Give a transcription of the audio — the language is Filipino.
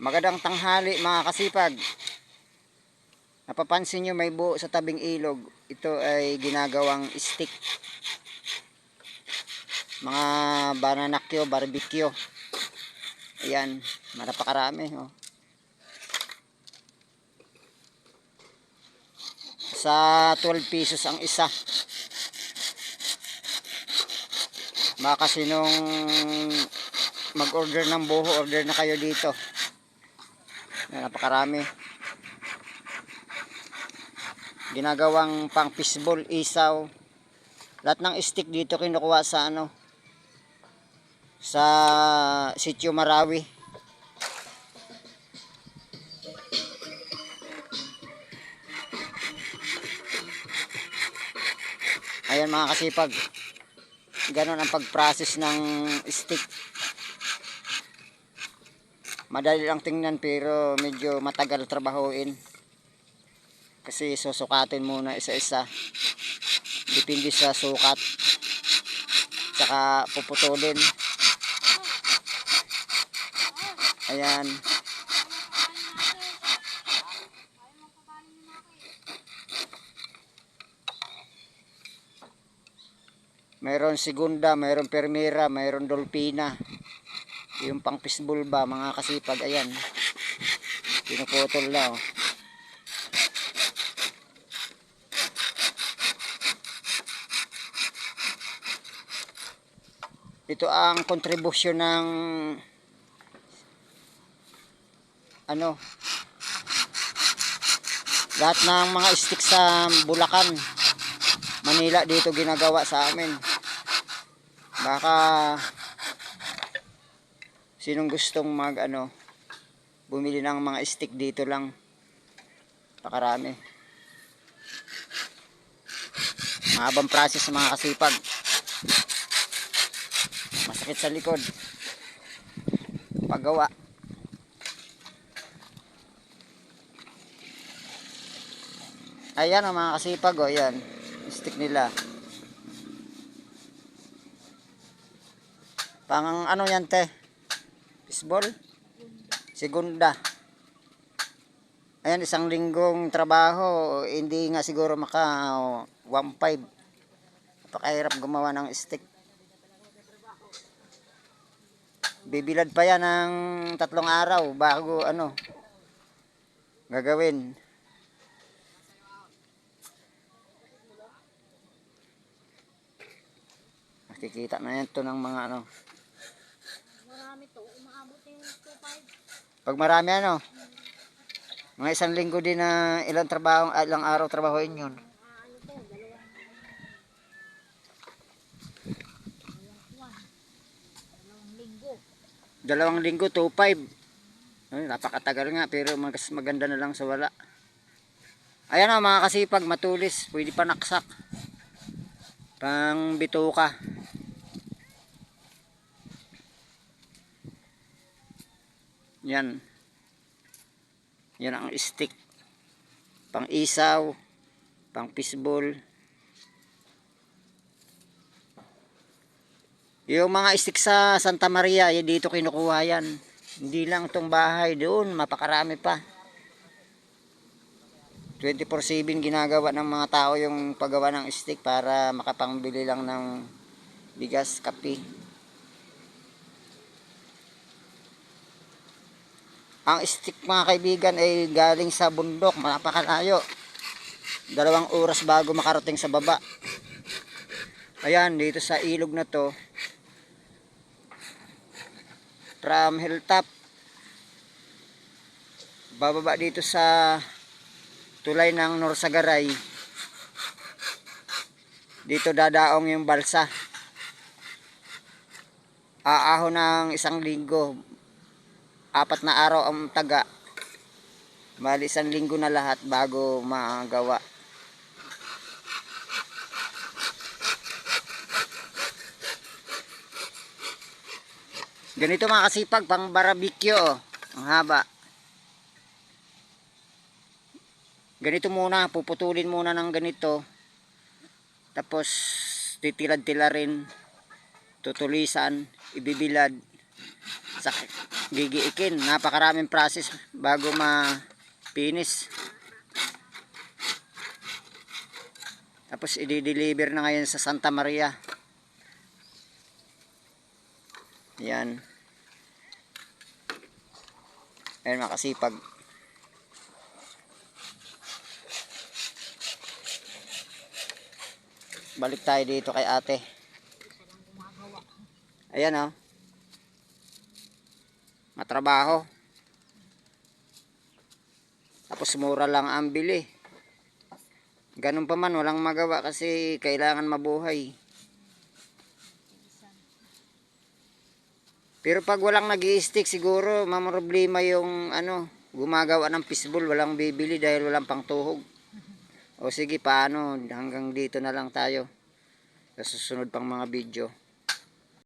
Magandang tanghali mga kasipag. Napapansin nyo may buo sa tabing ilog. Ito ay ginagawang stick. Mga bananakyo, barbecue. Ayan, napakarami. Oh. Sa 12 pesos ang isa. Baka kasi nung mag-order ng buho, order na kayo dito. Napakarami. Ginagawang pang fishball, isaw. Lahat ng stick dito kinukuha sa sa Sitio Marawi. Ayan mga kasipag, ganon ang pag-process ng stick. Madali lang tingnan pero medyo matagal trabahuin, kasi susukatin muna isa-isa, depende sa sukat, tsaka puputulin. Ayan. Mayroon segunda, mayroon permera, mayroon dolpina. Yung pang fishball ba mga kasipag, ayan. Pinuputol na oh. Ito ang kontribusyon ng lahat ng mga stick sa Bulacan, Manila, dito ginagawa sa amin. Baka sinong gustong bumili ng mga stick dito lang. Pakarami. Mahabang process mga kasipag. Masakit sa likod paggawa. Ayan ang mga kasipag, oh, ayan. Stick nila. Pang yan te? Fishball? Segunda. Ayan, isang linggong trabaho, hindi nga siguro maka 1.5. Napakahirap gumawa ng stick. Bibilad pa yan ng 3 araw bago gagawin. Nakikita na yan to ng mga Marami to, umaabot yung 2.5. Pag marami mga isang linggo din na ilang araw trabahoin yun. Dalawang linggo, 2.5. Napakatagal nga, pero mas maganda na lang sa wala. Ayan mga kasipag, matulis, pwede pa naksak. Pang bituka. Yan. Yan ang stick. Pang isaw, pang fishball. Yung mga stick sa Santa Maria, dito kinukuha yan. Hindi lang itong bahay, doon mapakarami pa. 24/7 ginagawa ng mga tao yung paggawa ng stick para makapangbili lang ng bigas, kape. Ang stick mga kaibigan ay galing sa bundok, napakalayo. 2 oras bago makarating sa baba. Ayan, dito sa ilog na to, from hilltop, bababa dito sa tulay ng Norsagaray, dito dadaong yung balsa. Aahon ng 1 linggo, 4 na araw ang taga, bali 1 linggo na lahat bago magawa. Ganito mga kasipag, pang barbecue, ang haba. Ganito muna, puputulin muna ng ganito, tapos titilad-tila rin, tutulisan, ibibilad, sa gigiikin. Napakaraming process bago ma-finish. Tapos i-deliver na ngayon sa Santa Maria. Yan. Ayan, makasipag. Balik tayo dito kay ate. Ayan oh. Matrabaho. Tapos mura lang ang bili. Ganun pa man, walang magawa kasi kailangan mabuhay. Pero pag walang nag-i-stick siguro, mamroblema yung gumagawa ng fishball, walang bibili dahil walang pangtuhog. O sige, paano? Hanggang dito na lang tayo. Sa susunod pang mga video.